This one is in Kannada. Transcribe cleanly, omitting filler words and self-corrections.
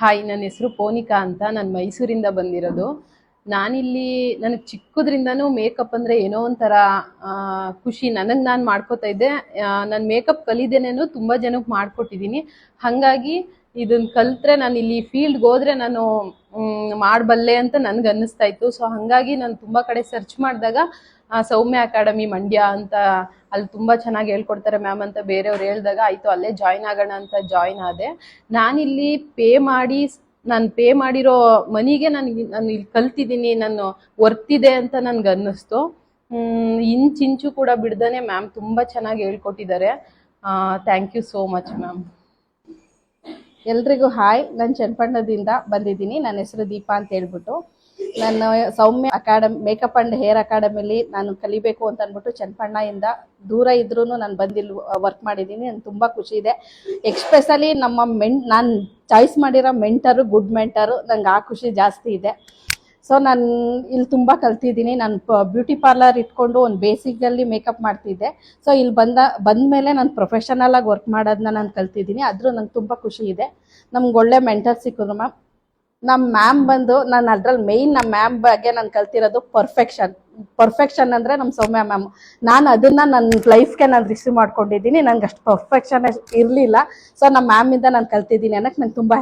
ಹಾಯ್, ನನ್ನ ಹೆಸರು ಪೋನಿಕಾ ಅಂತ. ನಾನು ಮೈಸೂರಿಂದ ಬಂದಿರೋದು. ನಾನಿಲ್ಲಿ ನನಗೆ ಚಿಕ್ಕದ್ರಿಂದನೂ ಮೇಕಪ್ ಅಂದರೆ ಏನೋ ಒಂಥರ ಖುಷಿ. ನನಗೆ ನಾನು ಮಾಡ್ಕೋತಾ ಇದ್ದೆ. ನಾನು ಮೇಕಪ್ ಕಲಿದೇನೇನು ತುಂಬ ಜನಕ್ಕೆ ಮಾಡಿಕೊಟ್ಟಿದ್ದೀನಿ. ಹಾಗಾಗಿ ಇದನ್ನು ಕಲಿತ್ರೆ ನಾನು ಇಲ್ಲಿ ಫೀಲ್ಡ್ಗೆ ಹೋದರೆ ನಾನು ಮಾಡಬಲ್ಲೆ ಅಂತ ನನಗೆ ಅನ್ನಿಸ್ತಾ ಇತ್ತು. ಸೊ ಹಾಗಾಗಿ ನಾನು ತುಂಬ ಕಡೆ ಸರ್ಚ್ ಮಾಡಿದಾಗ ಸೌಮ್ಯ ಅಕಾಡೆಮಿ ಮಂಡ್ಯ ಅಂತ, ಅಲ್ಲಿ ತುಂಬ ಚೆನ್ನಾಗಿ ಹೇಳ್ಕೊಡ್ತಾರೆ ಮ್ಯಾಮ್ ಅಂತ ಬೇರೆಯವ್ರು ಹೇಳಿದಾಗ ಆಯಿತು ಅಲ್ಲೇ ಜಾಯ್ನ್ ಆಗೋಣ ಅಂತ ಜಾಯ್ನ್ ಆದೆ. ನಾನಿಲ್ಲಿ ನಾನು ಪೇ ಮಾಡಿರೋ ಮನಿಗೆ ನಾನು ಇಲ್ಲಿ ಕಲ್ತಿದ್ದೀನಿ, ನಾನು ವರ್ತಿದೆ ಅಂತ ನನಗೆ ಅನ್ನಿಸ್ತು. ಇಂಚು ಕೂಡ ಬಿಡ್ದೇ ಮ್ಯಾಮ್ ತುಂಬ ಚೆನ್ನಾಗಿ ಹೇಳ್ಕೊಟ್ಟಿದ್ದಾರೆ. Thank you so much ma'am. ಎಲ್ರಿಗೂ ಹಾಯ್, ನಾನು ಚನ್ನಪಟ್ಟಣದಿಂದ ಬಂದಿದ್ದೀನಿ. ನನ್ನ ಹೆಸರು ದೀಪಾ ಅಂತ ಹೇಳ್ಬಿಟ್ಟು. ನಾನು ಸೌಮ್ಯ ಮೇಕಪ್ ಆ್ಯಂಡ್ ಹೇರ್ ಅಕಾಡೆಮಿಲಿ ನಾನು ಕಲಿಬೇಕು ಅಂತ ಅಂದ್ಬಿಟ್ಟು ಚನ್ನಪಟ್ಟಣದಿಂದ ದೂರ ಇದ್ರೂ ನಾನು ಬಂದಿಲ್ಲಿ ವರ್ಕ್ ಮಾಡಿದ್ದೀನಿ. ನನಗೆ ತುಂಬ ಖುಷಿ ಇದೆ. ಎಕ್ಸ್ಪೆಷಲಿ ನಾನು ಚಾಯ್ಸ್ ಮಾಡಿರೋ ಮೆಂಟರು ಗುಡ್ ಮೆಂಟರು, ನಂಗೆ ಆ ಖುಷಿ ಜಾಸ್ತಿ ಇದೆ. ಸೊ ನಾನು ಇಲ್ಲಿ ತುಂಬ ಕಲ್ತಿದ್ದೀನಿ. ನಾನು ಬ್ಯೂಟಿ ಪಾರ್ಲರ್ ಇಟ್ಕೊಂಡು ಒಂದು ಬೇಸಿಕಲ್ಲಿ ಮೇಕಪ್ ಮಾಡ್ತಿದ್ದೆ. ಸೊ ಇಲ್ಲಿ ಬಂದ ಮೇಲೆ ನಾನು ಪ್ರೊಫೆಷನಲ್ ಆಗಿ ವರ್ಕ್ ಮಾಡೋದನ್ನ ನಾನು ಕಲ್ತಿದ್ದೀನಿ. ಆದರೂ ನಂಗೆ ತುಂಬ ಖುಷಿ ಇದೆ. ನಮ್ಗೆ ಒಳ್ಳೆ ಮೆಂಟರ್ ಸಿಕ್ಕಿದ್ರು ಮ್ಯಾಮ್. ನಮ್ಮ ಮ್ಯಾಮ್ ಬಂದು ನಾನು ಅದರಲ್ಲಿ ಮೇಯ್ನ್ ನಮ್ಮ ಮ್ಯಾಮ್ ಬಗ್ಗೆ ನಾನು ಕಲ್ತಿರೋದು ಪರ್ಫೆಕ್ಷನ್ ಅಂದರೆ ನಮ್ಮ ಸೌಮ್ಯ ಮ್ಯಾಮ್. ನಾನು ಅದನ್ನು ನನ್ನ ಲೈಫ್ಗೆ ನಾನು ರಿಸೀವ್ ಮಾಡ್ಕೊಂಡಿದ್ದೀನಿ. ನಂಗೆ ಅಷ್ಟು ಪರ್ಫೆಕ್ಷನ್ ಇರಲಿಲ್ಲ. ಸೊ ನಮ್ಮ ಮ್ಯಾಮಿಂದ ನಾನು ಕಲ್ತಿದ್ದೀನಿ ಅನ್ನೋಕ್ಕೆ ನಂಗೆ ತುಂಬ